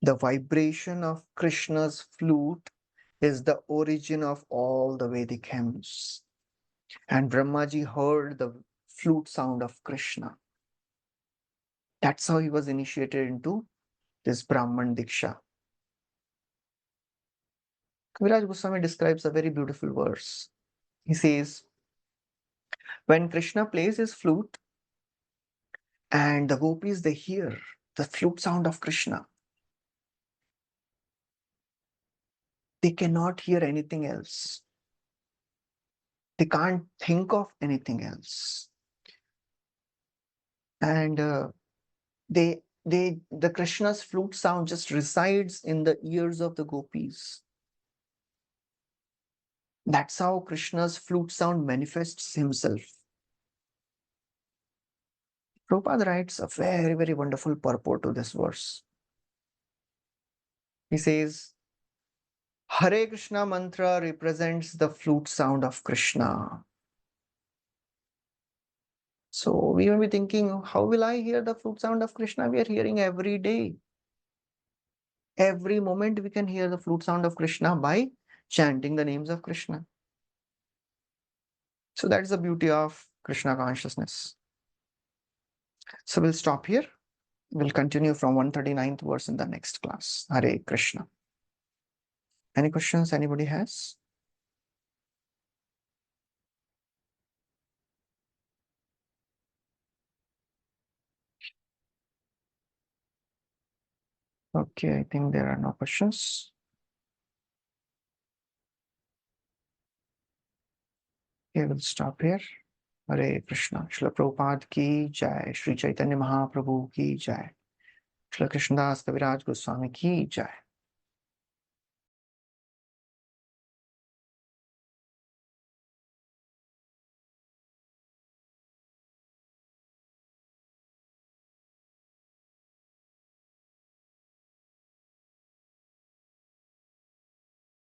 the vibration of Krishna's flute is the origin of all the Vedic hymns. And Brahmaji heard the flute sound of Krishna. That's how he was initiated into this Brahman Diksha. Kaviraj Goswami describes a very beautiful verse. He says, when Krishna plays his flute and the gopis, they hear the flute sound of Krishna, they cannot hear anything else. They can't think of anything else. And the Krishna's flute sound just resides in the ears of the gopis. That's how Krishna's flute sound manifests himself. Prabhupada writes a very, very wonderful purport to this verse. He says, Hare Krishna mantra represents the flute sound of Krishna. So we will be thinking, how will I hear the flute sound of Krishna? We are hearing every day. Every moment we can hear the flute sound of Krishna by chanting the names of Krishna. So that's the beauty of Krishna consciousness. So we'll stop here. We'll continue from 139th verse in the next class. Hare Krishna. Any questions anybody has? Okay, I think there are no questions. Okay, we'll stop here. Hare Krishna. Shri Prabhupada ki jai. Shri Chaitanya Mahaprabhu ki jai. Shri Krishnadas Kaviraj Goswami ki jai.